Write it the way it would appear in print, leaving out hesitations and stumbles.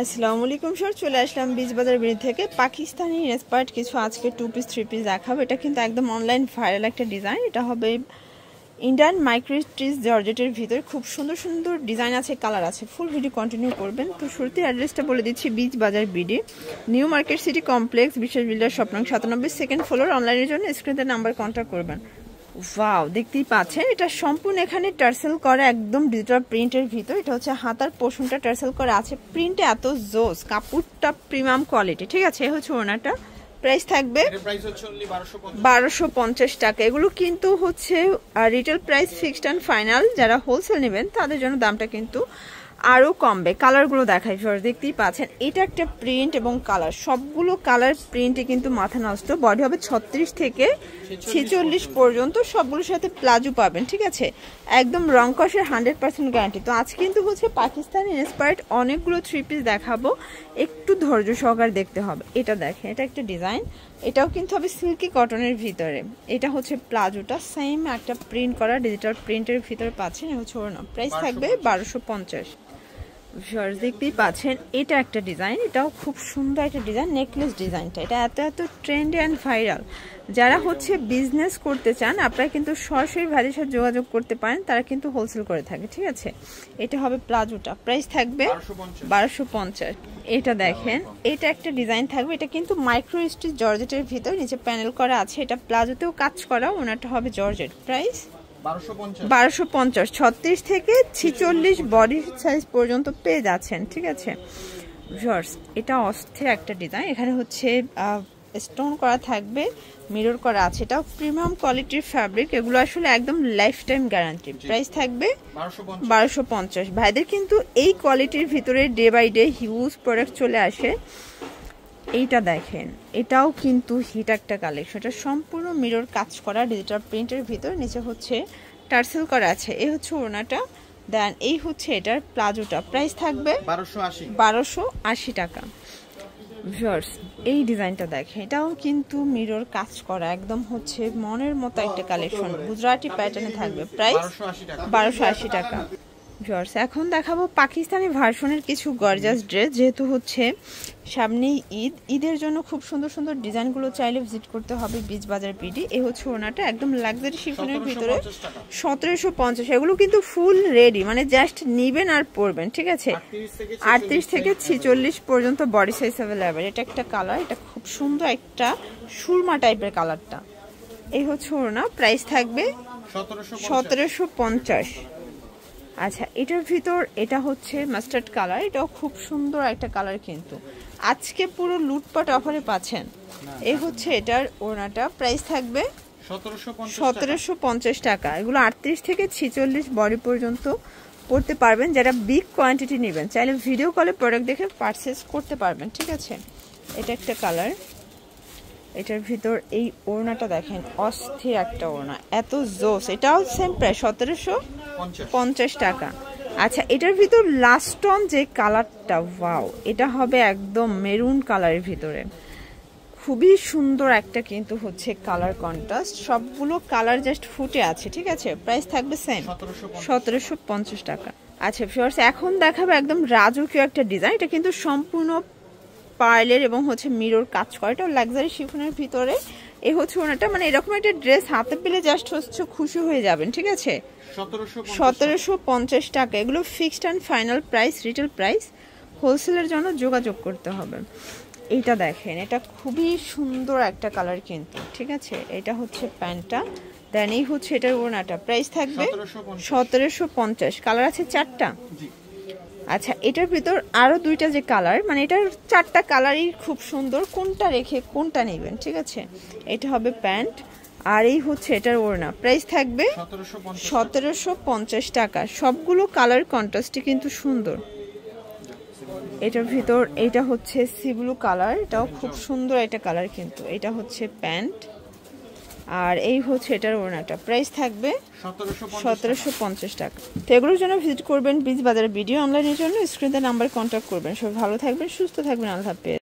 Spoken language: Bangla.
আসসালামু আলাইকুম স্যার, চলে আসলাম বীজ বাজার বিড়ি থেকে পাকিস্তানি ইন্সপায়ার্ড কিছু আজকে 2 পিস 3 পিস দেখাবো। এটা কিন্তু একদম অনলাইন ভাইরাল একটা ডিজাইন। এটা হবে ইন্ডিয়ান মাইক্রোস্টিচ জর্জেটের ভিতরে খুব সুন্দর সুন্দর ডিজাইন আছে, কালার আছে। ফুল ভিডিও কন্টিনিউ করবেন। তো শুরুতে অ্যাড্রেসটা বলে দিচ্ছি, বীজ বাজার BD, new market city complex, বিশ্বাস বিল্ডার, শপ নং 97, সেকেন্ড ফ্লোর। অনলাইনের জন্য স্ক্রিনের নাম্বার কন্ট্যাক্ট করবেন। ওয়াও, দেখতেই পাচ্ছেন এটা সম্পূর্ণ এখানে টার্সেল করা, একদম ডিজিটাল প্রিন্টের ভিতর। এটা হচ্ছে হাতার পোর্শনটা টার্সেল করা আছে, প্রিন্টে এত জোস, কাপড়টা প্রিমিয়াম কোয়ালিটি। ঠিক আছে, এই হচ্ছে ওনাটা। প্রাইস থাকবে 1250 টাকা। এগুলো কিন্তু হচ্ছে retail price fixed and final. যারা হোলসেল নেবেন তাদের জন্য দামটা কিন্তু আরও কমবে। কালারগুলো দেখাই, দেখতেই পাচ্ছেন এটা একটা প্রিন্ট এবং কালার, সবগুলো কালার প্রিন্টে কিন্তু মাথা নষ্ট। বডি হবে 36 থেকে 46 পর্যন্ত, সবগুলোর সাথে প্লাজো পাবেন। ঠিক আছে, একদম রং কষের 100% গ্যারান্টি। তো আজ কিন্তু হচ্ছে পাকিস্তানি ইন্সপায়ার্ড অনেকগুলো 3 পিস দেখাবো, একটু ধৈর্য সহকারে দেখতে হবে। এটা দেখেন, এটা একটা ডিজাইন, এটাও কিন্তু হবে সিল্কি কটনের ভিতরে। এটা হচ্ছে প্লাজোটা, সেম একটা প্রিন্ট করা ডিজিটাল প্রিন্টের ভিতরে পাচ্ছেন। এটা হচ্ছে ওড়না, প্রাইস থাকবে 1250। দেখতেই পাচ্ছেন এটা একটা ডিজাইন, এটাও খুব সুন্দর একটা ডিজাইন, নেকলেস ডিজাইনটা। এটা এত ট্রেন্ডি অ্যান্ড ভাইরাল। যারা হচ্ছে বিজনেস করতে চান আপনারা কিন্তু সরাসরি ভাইদের সাথে যোগাযোগ করতে পারেন, তারা কিন্তু হোলসেল করে থাকে। ঠিক আছে, এটা হবে প্লাজোটা, প্রাইস থাকবে 1250। এটা দেখেন, এটা একটা ডিজাইন থাকবে, এটা কিন্তু মাইক্রো স্টিচ জর্জেটের ভিতর, নিচে প্যানেল করা আছে। এটা প্লাজোতেও কাজ করা, ওনারটা হবে জর্জেট, প্রাইস 1250। 36 থেকে 46 বডি সাইজ পর্যন্ত পেয়ে যাচ্ছেন। ঠিক আছে ভিউয়ার্স, এটা অস্থির একটা ডিজাইন। এখানে হচ্ছে স্টোন করা থাকবে, মিরর করা আছে। এটাও প্রিমিয়াম কোয়ালিটির ফ্যাব্রিক, এগুলো আসলে একদম লাইফ টাইম গ্যারান্টি। প্রাইস থাকবে 1250। ভাইদের কিন্তু এই কোয়ালিটির ভিতরে day by day huge product চলে আসে। এইটা দেখেন, এটাও কিন্তু হিট একটা কালেকশন। এটা সম্পূর্ণ মিরর কাজ করা ডিজিটাল প্রিন্টের ভিতর, নিচে হচ্ছে টার্সেল করা আছে। এই হচ্ছে ওড়নাটা, দেন এই হচ্ছে এটার প্লাজোটা। প্রাইস থাকবে 1280 টাকা। ভিউয়ার্স, এই ডিজাইনটা দেখেন, এটাও কিন্তু মিরর কাজ করা, একদম হচ্ছে মনের মতো একটা কালেকশন, গুজরাটি প্যাটার্নে থাকবে। প্রাইস 1280 টাকা। ভিউয়ার্স, এখন দেখাবো পাকিস্তানি ভার্সনের কিছু গর্জাস ড্রেস। যেহেতু হচ্ছে সামনেই ঈদের জন্য খুব সুন্দর সুন্দর ডিজাইনগুলো চাইলে ভিজিট করতে হবে বীজ বাজার বিডি। এই হচ্ছে ওনাটা, একদম লাক্সারি শিফনের ভিতরে 1750। এগুলো কিন্তু ফুল রেডি, মানে জাস্ট নিবেন আর পরবেন। ঠিক আছে, 38 থেকে 46 পর্যন্ত বডি সাইজ অ্যাভেলেবেল। এটা একটা কালার, এটা খুব সুন্দর একটা সুরমা টাইপের কালারটা। এই হচ্ছে ওনা, প্রাইস থাকবে 1750। আচ্ছা, এটার ভিতর এটা হচ্ছে মাস্টার্ড কালার, এটাও খুব সুন্দর একটা কালার, কিন্তু আজকে পুরো লুটপাট অফারে পাচ্ছেন। এই হচ্ছে এটার ওড়নাটা, প্রাইস থাকবে 1750 টাকা। এগুলো 38 থেকে 46 বডি পর্যন্ত পড়তে পারবেন। যারা বিগ কোয়ান্টিটি নেবেন চাইলে ভিডিও কলে প্রোডাক্ট দেখে পারচেস করতে পারবেন। ঠিক আছে, এটা একটা কালার। এটার ভিতর এই ওড়নাটা দেখেন, অস্থির একটা ওড়না, এত জোস। এটাও সেম প্রাইস 1750 টাকা। আচ্ছা, এটার ভিতর লাস্ট অন যে কালারটা, ওয়াও, এটা হবে একদম মেরুন কালারের ভিতরে, খুবই সুন্দর একটা কিন্তু হচ্ছে কালার কন্ট্রাস্ট। সবগুলো কালার জাস্ট ফুটে আছে। ঠিক আছে, প্রাইস থাকবে সেম 1750 টাকা। আচ্ছা ভিউয়ার্স, এখন দেখাবো একদম রাজকীয় একটা ডিজাইন। এটা কিন্তু সম্পূর্ণ পার্লের এবং হচ্ছে মিরর কাজ করে, এটা লাক্সারি শিফনের ভিতরে। এই হচ্ছে ওনাটা, মানে এরকম একটা ড্রেস হাতে পেলে জাস্ট হচ্ছে খুশি হয়ে যাবেন। ঠিক আছে, 1750 টাকা। এগুলো fixed and final price, retail price. হোলসেলের জন্য যোগাযোগ করতে হবে। এইটা দেখেন, এটা খুবই সুন্দর একটা কালার কিন্তু। ঠিক আছে, এটা হচ্ছে প্যান্টটা, দেন এই হচ্ছে এটার ওড়নাটা। প্রাইস থাকবে 1750। কালার আছে 4টা। আচ্ছা, এটার ভিতর আরো 2টা যে কালার, মানে এটার 4টা কালারই খুব সুন্দর, কোনটা রেখে কোনটা নেবেন। ঠিক আছে, এটা হবে প্যান্ট, আর এই হচ্ছে এটার ওড়না। প্রাইস থাকবে 1750 টাকা। সবগুলো কালার কন্ট্রাস্টই কিন্তু সুন্দর। এটার ভিতর এটা হচ্ছে সি ব্লু কালার, এটাও খুব সুন্দর একটা কালার কিন্তু। এটা হচ্ছে প্যান্ট, আর এই হচ্ছে এটার ওড়নাটা। প্রাইস থাকবে 1750 টাকা। তো এগুলোর জন্য ভিজিট করবেন বীজ বাজারের ভিডিও। অনলাইনের জন্য স্ক্রিনে নাম্বার কন্ট্যাক্ট করবেন। সবাই ভালো থাকবেন, সুস্থ থাকবেন, আল্লাহ হাফেজ।